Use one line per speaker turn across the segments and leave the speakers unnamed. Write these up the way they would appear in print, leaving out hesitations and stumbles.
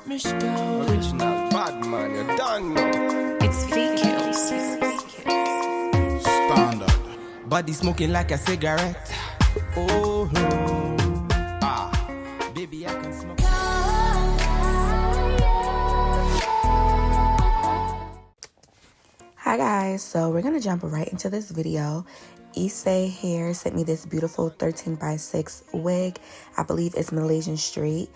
Original bad man, you don't know.
It's V-Kills.
Standard. Body smoking like a cigarette. Oh, baby, I can smoke.
Hi guys, so we're gonna jump right into this video. ISEE Hair sent me this beautiful 13x6 wig. I believe it's Malaysian straight,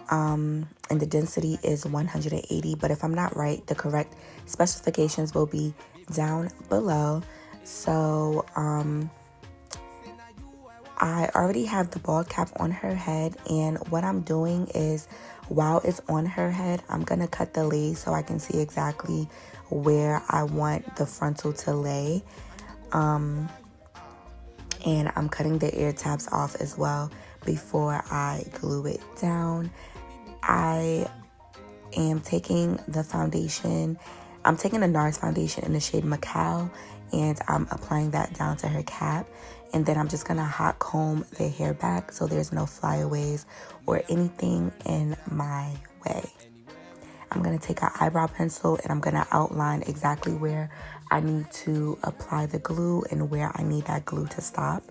and the density is 180, but if I'm not right, the correct specifications will be down below. So I already have the bald cap on her head, and what I'm doing is, while it's on her head, I'm gonna cut the lace so I can see exactly where I want the frontal to lay. And I'm cutting the ear tabs off as well before I glue it down. I am taking the foundation. I'm taking the NARS foundation in the shade Macao, and I'm applying that down to her cap. And then I'm just gonna hot comb the hair back so there's no flyaways or anything in my way. I'm gonna take an eyebrow pencil and I'm gonna outline exactly where I need to apply the glue and where I need that glue to stop.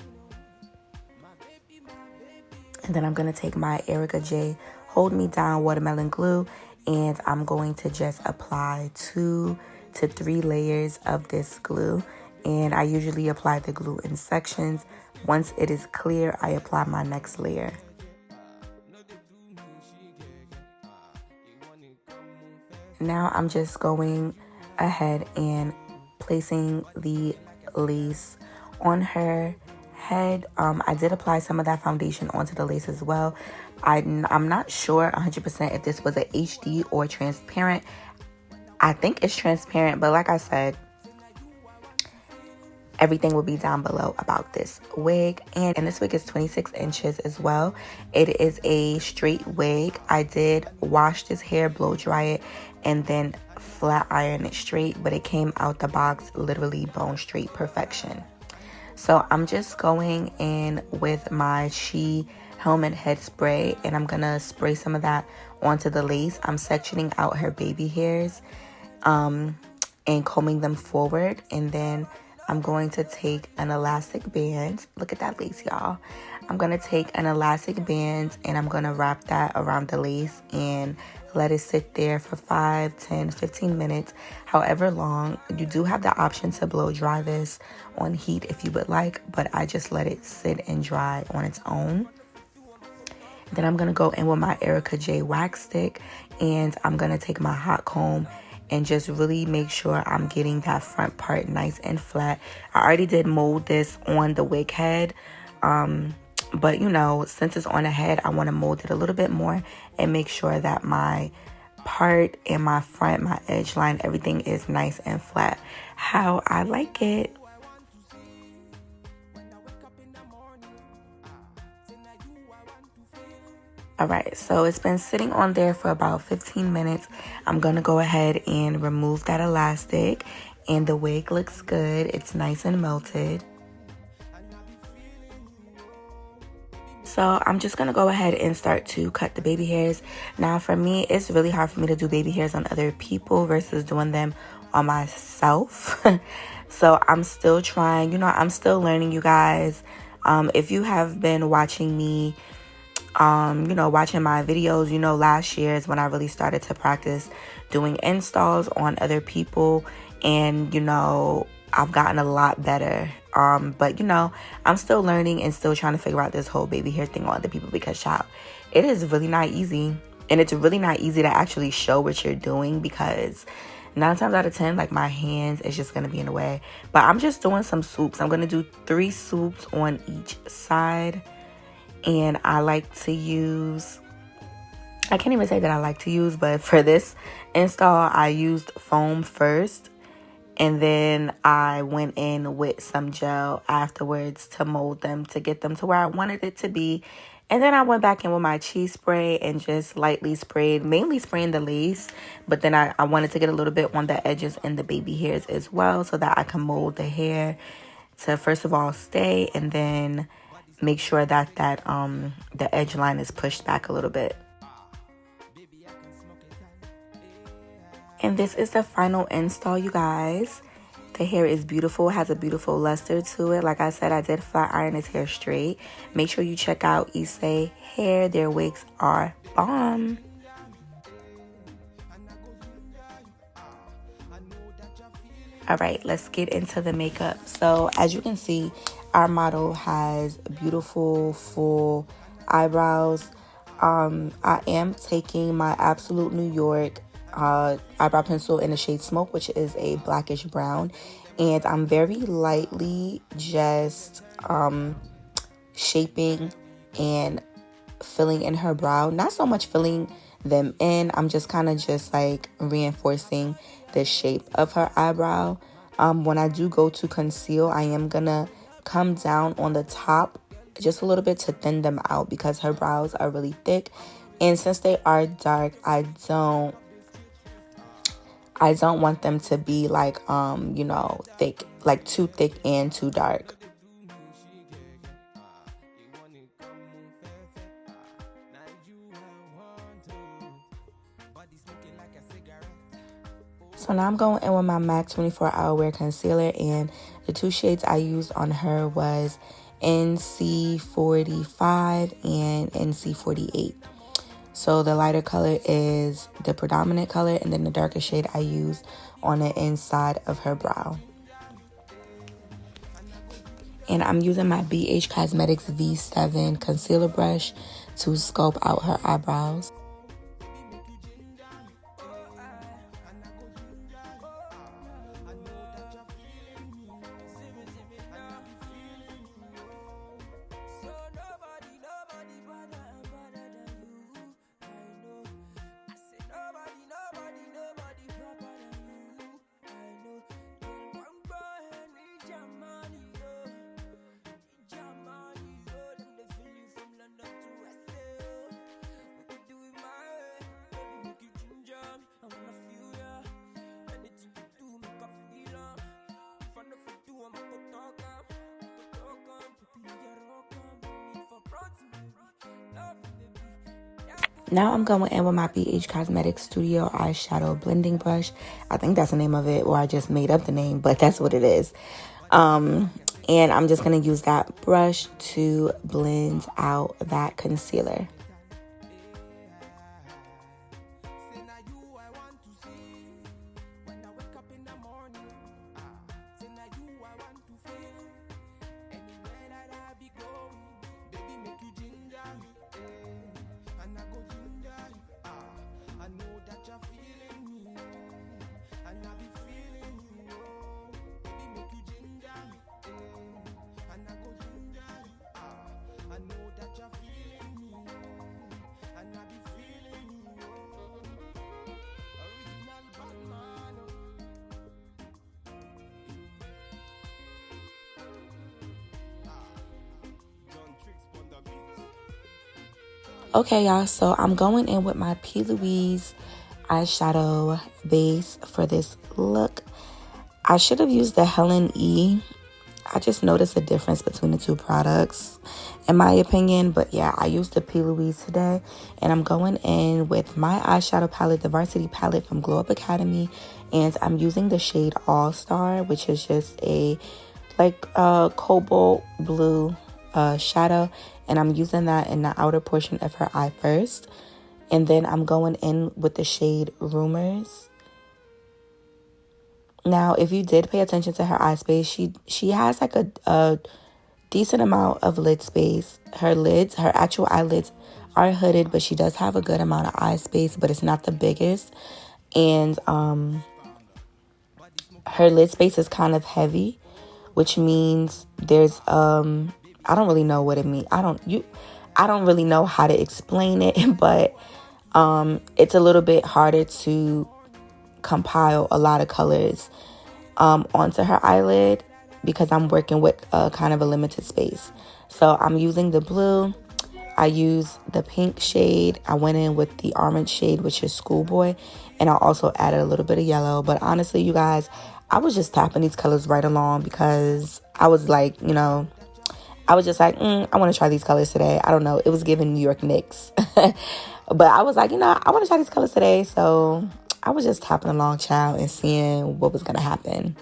And then I'm gonna take my Erica J Hold Me Down watermelon glue, and I'm going to just apply 2 to 3 layers of this glue. And I usually apply the glue in sections. Once it is clear, I apply my next layer. Now I'm just going ahead and placing the lace on her head. I did apply some of that foundation onto the lace as well. I'm not sure 100% if this was a HD or transparent. I think it's transparent, but like I said, everything will be down below about this wig. And this wig is 26 inches as well. It is a straight wig. I did wash this hair, blow dry it, and then flat iron it straight, but it came out the box literally bone straight perfection. So I'm just going in with my She Helmet Head Spray, and I'm gonna spray some of that onto the lace. I'm sectioning out her baby hairs and combing them forward, and then I'm going to take an elastic band. Look at that lace, y'all. I'm going to take an elastic band and I'm going to wrap that around the lace and let it sit there for 5, 10, 15 minutes, however long. You do have the option to blow dry this on heat if you would like, but I just let it sit and dry on its own. Then I'm going to go in with my Erica J wax stick, and I'm going to take my hot comb and just really make sure I'm getting that front part nice and flat. I already did mold this on the wig head, but you know, since it's on the head, I want to mold it a little bit more and make sure that my part and my front, my edge line, everything is nice and flat how I like it. Alright, so it's been sitting on there for about 15 minutes. I'm going to go ahead and remove that elastic, and the wig looks good. It's nice and melted. So I'm just going to go ahead and start to cut the baby hairs. Now for me, it's really hard for me to do baby hairs on other people versus doing them on myself. So I'm still trying, you know, I'm still learning, you guys. If you have been watching me, you know, watching my videos, you know, last year is when I really started to practice doing installs on other people, and you know, I've gotten a lot better. But you know, I'm still learning and still trying to figure out this whole baby hair thing on other people, because child, it is really not easy, and it's really not easy to actually show what you're doing, because 9 times out of 10, like, my hands is just gonna be in the way. But I'm just doing some swoops. I'm gonna do 3 swoops on each side. And I like to use, I can't even say that I like to use, but for this install, I used foam first. And then I went in with some gel afterwards to mold them, to get them to where I wanted it to be. And then I went back in with my cheese spray and just lightly sprayed, mainly spraying the lace. But then I wanted to get a little bit on the edges and the baby hairs as well, so that I can mold the hair to, first of all, stay, and then make sure that the edge line is pushed back a little bit. And this is the final install, you guys. The hair is beautiful, has a beautiful luster to it. Like I said, I did flat iron this hair straight. Make sure you check out ISEE Hair. Their wigs are bomb. All right, let's get into the makeup. So as you can see, our model has beautiful full eyebrows. I am taking my Absolute New York eyebrow pencil in the shade Smoke, which is a blackish brown, and I'm very lightly just shaping and filling in her brow. Not so much filling them in, I'm just kind of just like reinforcing the shape of her eyebrow. When I do go to conceal, I am gonna come down on the top just a little bit to thin them out because her brows are really thick, and since they are dark, I don't want them to be like you know, thick, like too thick and too dark. So now I'm going in with my MAC 24 Hour Wear Concealer, and the two shades I used on her was NC45 and NC48. So the lighter color is the predominant color, and then the darker shade I used on the inside of her brow. And I'm using my BH Cosmetics V7 concealer brush to sculpt out her eyebrows. Now I'm going in with my BH Cosmetics Studio Eyeshadow Blending Brush. I think that's the name of it, or I just made up the name, but that's what it is. And I'm just going to use that brush to blend out that concealer. Okay, y'all, so I'm going in with my P. Louise eyeshadow base for this look. I should have used the Helen E. I just noticed a difference between the two products, in my opinion. But yeah, I used the P. Louise today, and I'm going in with my eyeshadow palette, the Varsity palette from Glow Up Academy, and I'm using the shade All Star, which is just a like cobalt blue shadow, and I'm using that in the outer portion of her eye first, and then I'm going in with the shade Rumors. Now, if you did pay attention to her eye space, she has like a decent amount of lid space. Her actual eyelids are hooded, but she does have a good amount of eye space, but it's not the biggest. And her lid space is kind of heavy, which means there's I don't really know what it means. I don't really know how to explain it, but it's a little bit harder to compile a lot of colors onto her eyelid because I'm working with kind of a limited space. So I'm using the blue. I use the pink shade. I went in with the orange shade, which is Schoolboy, and I also added a little bit of yellow. But honestly, you guys, I was just tapping these colors right along because I was like, you know, I was just like, I want to try these colors today. I don't know. It was giving New York Knicks. But I was like, you know, I want to try these colors today. So I was just tapping along, child, and seeing what was gonna happen.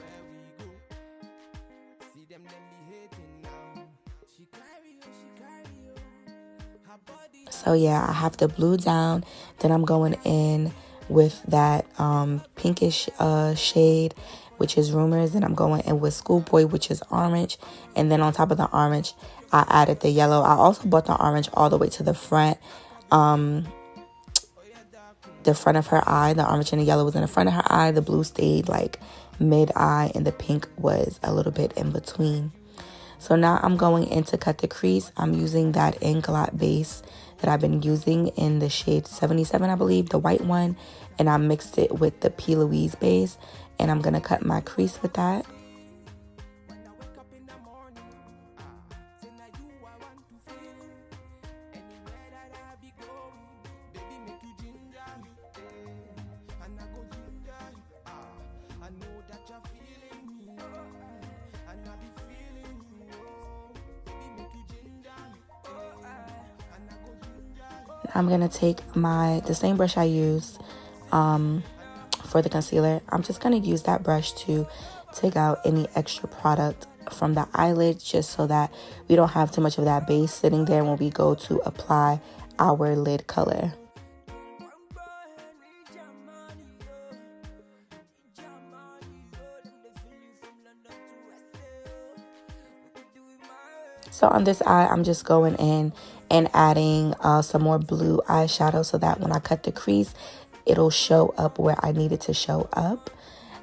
So yeah, I have the blue down. Then I'm going in with that pinkish shade, which is Rumors. And I'm going in with Schoolboy, which is orange. And then on top of the orange, I added the yellow. I also brought the orange all the way to the front. The front of her eye. The orange and the yellow was in the front of her eye. The blue stayed like mid-eye, and the pink was a little bit in between. So now I'm going in to cut the crease. I'm using that Inglot base that I've been using in the shade 77, I believe, the white one. And I mixed it with the P. Louise base. And I'm going to cut my crease with that. I'm going to take the same brush I used for the concealer. I'm just going to use that brush to take out any extra product from the eyelid, just so that we don't have too much of that base sitting there when we go to apply our lid color. So on this eye, I'm just going in and adding some more blue eyeshadow so that when I cut the crease, it'll show up where I need it to show up.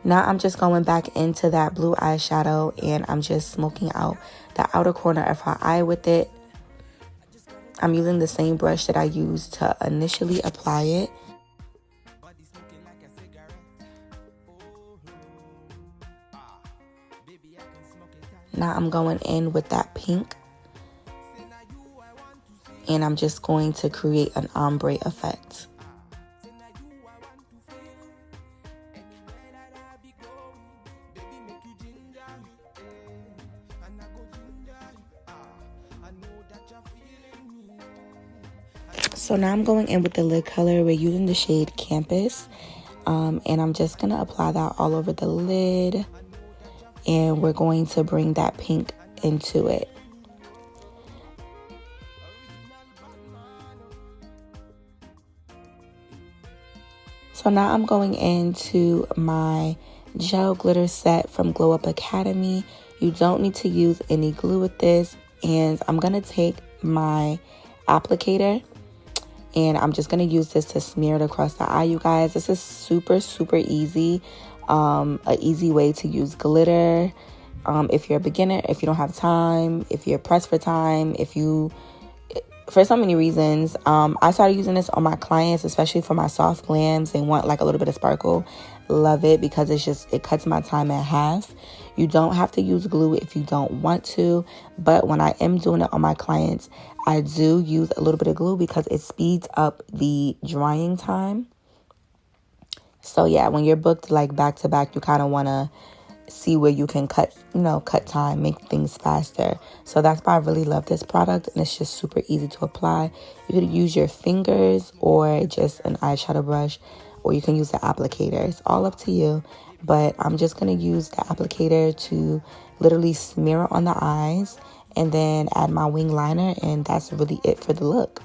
Now I'm just going back into that blue eyeshadow, and I'm just smoking out the outer corner of her eye with it. I'm using the same brush that I used to initially apply it. Now I'm going in with that pink, and I'm just going to create an ombre effect. So now I'm going in with the lid color. We're using the shade Campus, and I'm just going to apply that all over the lid, and we're going to bring that pink into it. So now I'm going into my gel glitter set from Glow Up Academy. You don't need to use any glue with this, and I'm going to take my applicator, and I'm just going to use this to smear it across the eye, you guys. This is super, super easy. An easy way to use glitter. If you're a beginner, if you don't have time, if you're pressed for time, for so many reasons. I started using this on my clients, especially for my soft glams. They want like a little bit of sparkle. Love it because it cuts my time in half. You don't have to use glue if you don't want to, but when I am doing it on my clients, I do use a little bit of glue because it speeds up the drying time. So yeah, when you're booked like back to back, you kind of want to see where you can cut time, make things faster. So that's why I really love this product, and it's just super easy to apply. You could use your fingers or just an eyeshadow brush, or you can use the applicator. It's all up to you, but I'm just going to use the applicator to literally smear it on the eyes and then add my wing liner, and that's really it for the look.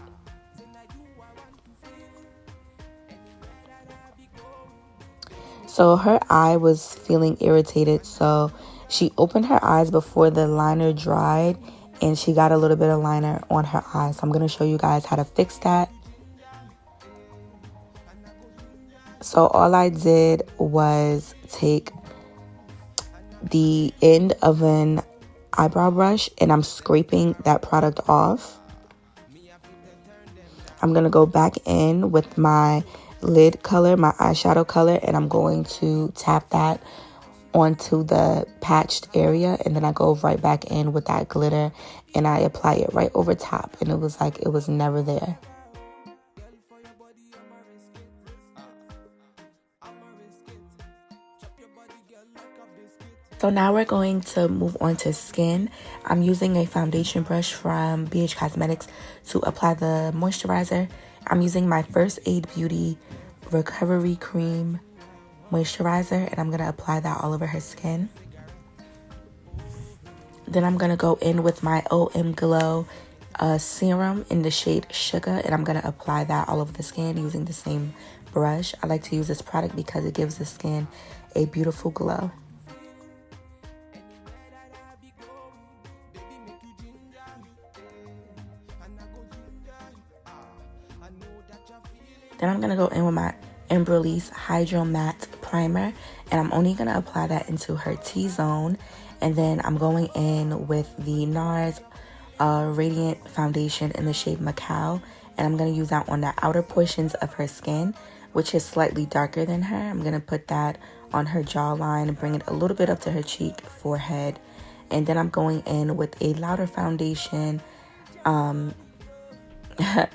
So her eye was feeling irritated, so she opened her eyes before the liner dried, and she got a little bit of liner on her eye. So I'm going to show you guys how to fix that. So all I did was take the end of an eyebrow brush, and I'm scraping that product off. I'm going to go back in with my lid color, my eyeshadow color, and I'm going to tap that onto the patched area, and then I go right back in with that glitter and I apply it right over top, and it was like it was never there. So now we're going to move on to skin. I'm using a foundation brush from BH Cosmetics to apply the moisturizer. I'm using my First Aid Beauty Recovery Cream Moisturizer, and I'm going to apply that all over her skin. Then I'm going to go in with my OMGLo Serum in the shade Suga, and I'm going to apply that all over the skin using the same brush. I like to use this product because it gives the skin a beautiful glow. Then I'm going to go in with my Embroylese Hydro Matte Primer, and I'm only going to apply that into her T-zone. And then I'm going in with the NARS Radiant Foundation in the shade Macao, and I'm going to use that on the outer portions of her skin, which is slightly darker than her. I'm going to put that on her jawline and bring it a little bit up to her cheek, forehead. And then I'm going in with a louder foundation.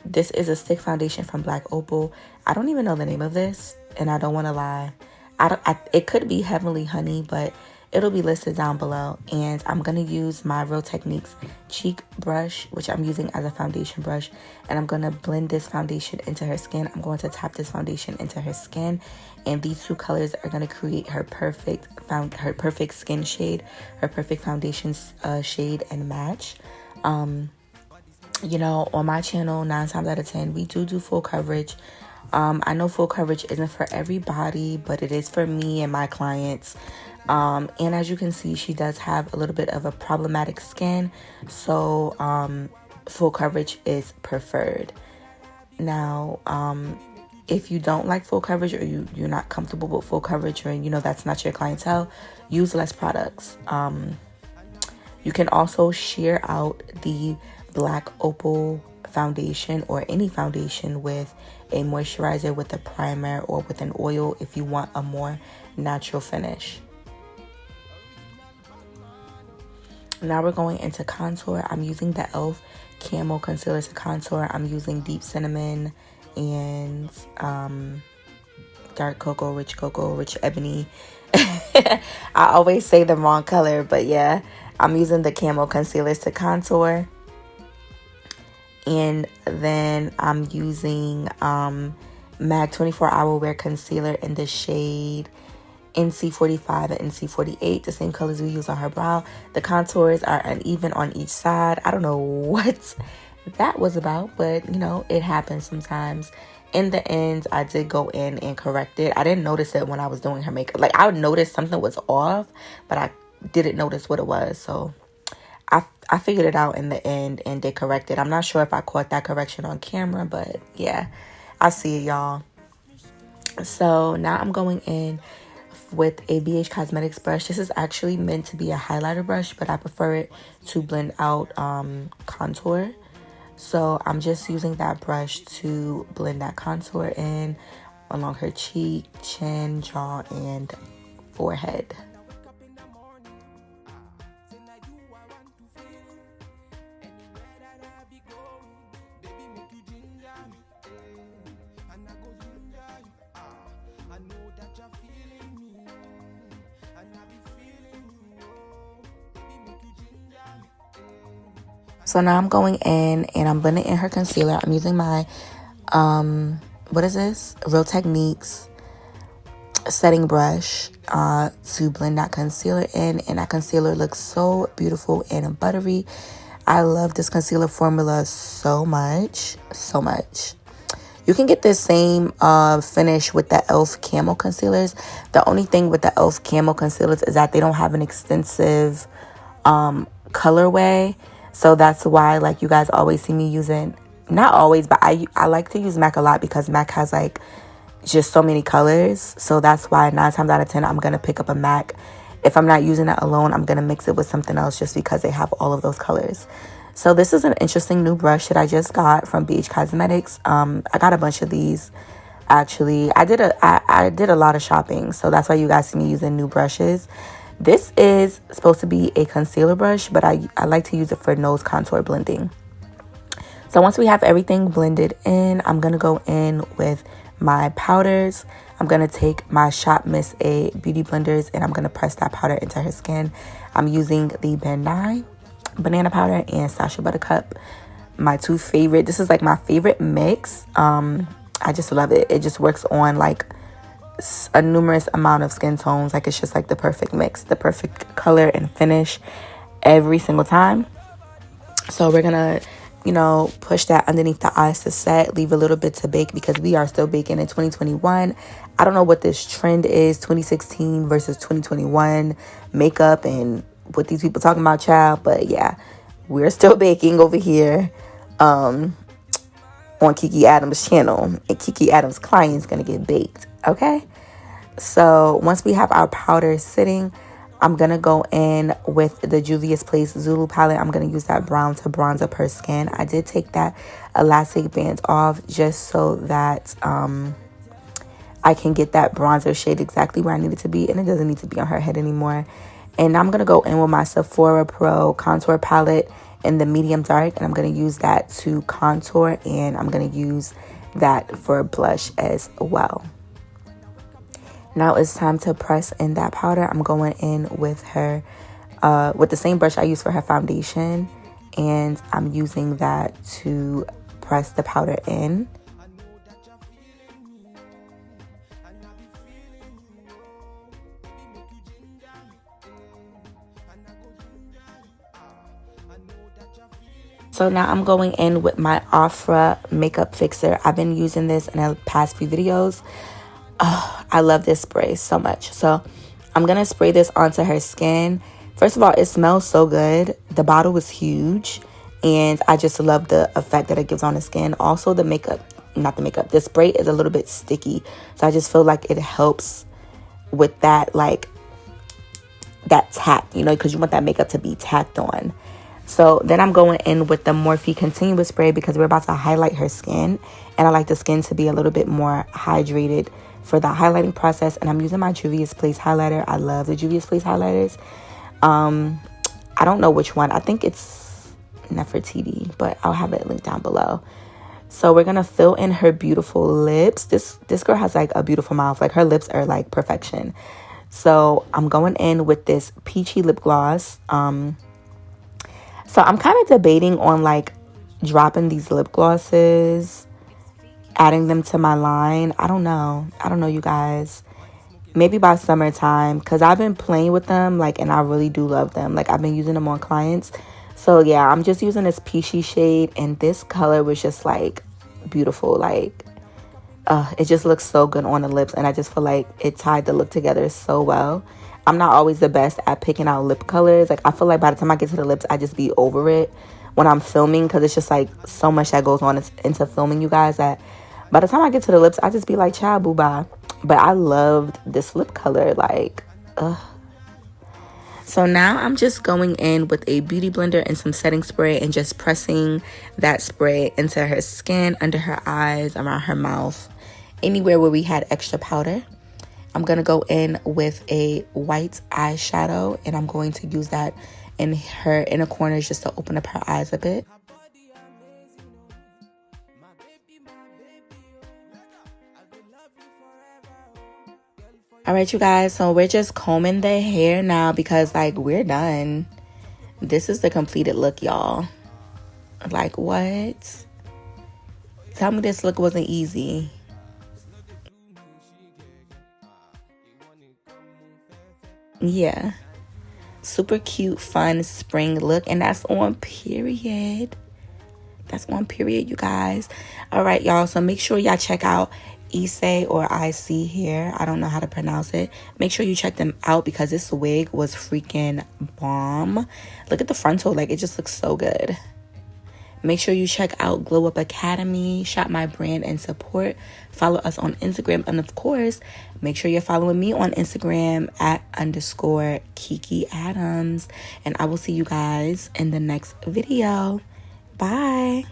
This is a stick foundation from Black Opal. I don't even know the name of this, and I don't want to lie. It could be Heavenly Honey, but it'll be listed down below. And I'm going to use my Real Techniques cheek brush, which I'm using as a foundation brush. And I'm going to blend this foundation into her skin. I'm going to tap this foundation into her skin. And these two colors are going to create her perfect skin shade, her perfect foundation shade and match. You know, on my channel, 9 times out of 10, we do full coverage. I know full coverage isn't for everybody, but it is for me and my clients. And as you can see, she does have a little bit of a problematic skin, so full coverage is preferred. Now, if you don't like full coverage, or you're not comfortable with full coverage, or you know that's not your clientele, use less products. You can also sheer out the Black Opal foundation or any foundation with a moisturizer, with a primer, or with an oil if you want a more natural finish. Now we're going into contour. I'm using the e.l.f. Camo Concealer to contour. I'm using Deep Cinnamon and Dark Cocoa, Rich Ebony. I always say the wrong color, but yeah, I'm using the Camo Concealers to contour. And then I'm using MAC 24 Hour Wear Concealer in the shade NC45 and NC48, the same colors we use on her brow. The contours are uneven on each side. I don't know what that was about, but you know, it happens sometimes. In the end, I did go in and correct it. I didn't notice it when I was doing her makeup. Like, I would notice something was off, but I didn't notice what it was. So I figured it out in the end and did correct it. I'm not sure if I caught that correction on camera, but yeah, I see it, y'all. So now I'm going in with a BH Cosmetics brush. This is actually meant to be a highlighter brush, but I prefer it to blend out contour. So I'm just using that brush to blend that contour in along her cheek, chin, jaw, and forehead. So now I'm going in and I'm blending in her concealer. I'm using my, what is this? Real Techniques setting brush to blend that concealer in. And that concealer looks so beautiful and buttery. I love this concealer formula so much, so much. You can get this same finish with the e.l.f. Camo concealers. The only thing with the e.l.f. Camo concealers is that they don't have an extensive colorway. So that's why, like, you guys always see me using, not always, but I like to use MAC a lot because MAC has, like, just so many colors. So that's why 9 times out of 10, I'm going to pick up a MAC. If I'm not using it alone, I'm going to mix it with something else just because they have all of those colors. So this is an interesting new brush that I just got from BH Cosmetics. I got a bunch of these, actually. I did a lot of shopping, so that's why you guys see me using new brushes. This is supposed to be a concealer brush, but I like to use it for nose contour blending. So once we have everything blended in, I'm going to go in with my powders. I'm going to take my Shop Miss A beauty blenders and I'm going to press that powder into her skin. I'm using the Ben Nye banana powder and Sacha Buttercup, my two favorite. This is like my favorite mix. I I just love it. It just works on like a numerous amount of skin tones. Like it's just like the perfect mix, the perfect color and finish every single time. So we're gonna, you know, push that underneath the eyes to set, leave a little bit to bake because we are still baking in 2021. I don't know what this trend is, 2016 versus 2021 makeup and what these people talking about, child. But yeah, we're still baking over here on Kiki Adams' channel, and Kiki Adams' client is gonna get baked. Okay, so once we have our powder sitting, I'm going to go in with the Juvia's Place Zulu palette. I'm going to use that brown to bronze up her skin. I did take that elastic band off just so that I can get that bronzer shade exactly where I need it to be. And it doesn't need to be on her head anymore. And I'm going to go in with my Sephora Pro contour palette in the medium dark. And I'm going to use that to contour. And I'm going to use that for blush as well. Now it's time to press in that powder. I'm going in with her, with the same brush I use for her foundation. And I'm using that to press the powder in. So now I'm going in with my Ofra makeup fixer. I've been using this in the past few videos. I love this spray so much. So I'm going to spray this onto her skin. First of all, it smells so good. The bottle was huge. And I just love the effect that it gives on the skin. Also, the makeup, not the makeup, the spray is a little bit sticky. So I just feel like it helps with that, like, that tack, you know, because you want that makeup to be tacked on. So then I'm going in with the Morphe Continuous Spray because we're about to highlight her skin. And I like the skin to be a little bit more hydrated for the highlighting process. And I'm using my Juvia's Place highlighter. I love the Juvia's Place highlighters. I don't know which one. I think it's Nefertiti, but I'll have it linked down below. So we're going to fill in her beautiful lips. This girl has like a beautiful mouth. Like her lips are like perfection. So I'm going in with this peachy lip gloss. So I'm kind of debating on like dropping these lip glosses, adding them to my line. I don't know, you guys. Maybe by summertime, because I've been playing with them, like, and I really do love them. Like, I've been using them on clients. So yeah, I'm just using this peachy shade, and this color was just like beautiful. Like, it just looks so good on the lips, and I just feel like it tied the look together so well. I'm not always the best at picking out lip colors. Like, I feel like by the time I get to the lips, I just be over it when I'm filming, because it's just like so much that goes on into filming, you guys, that by the time I get to the lips, I just be like, ciao, boo-bye. But I loved this lip color, like, ugh. So now I'm just going in with a beauty blender and some setting spray and just pressing that spray into her skin, under her eyes, around her mouth, anywhere where we had extra powder. I'm going to go in with a white eyeshadow, and I'm going to use that in her inner corners just to open up her eyes a bit. All right, you guys, so we're just combing the hair now because, like, we're done. This is the completed look, y'all. Like, what? Tell me this look wasn't easy. Yeah. Super cute, fun spring look, and that's on period. That's on period, you guys. All right, y'all, so make sure y'all check out ISEE or ISEE here. I don't know how to pronounce it. Make sure you check them out because this wig was freaking bomb. Look at the frontal, like, it just looks so good. Make sure you check out Glow Up Academy, shop my brand and support. Follow us on Instagram, and of course, make sure you're following me on Instagram @ Kiki Adams. And I will see you guys in the next video. Bye.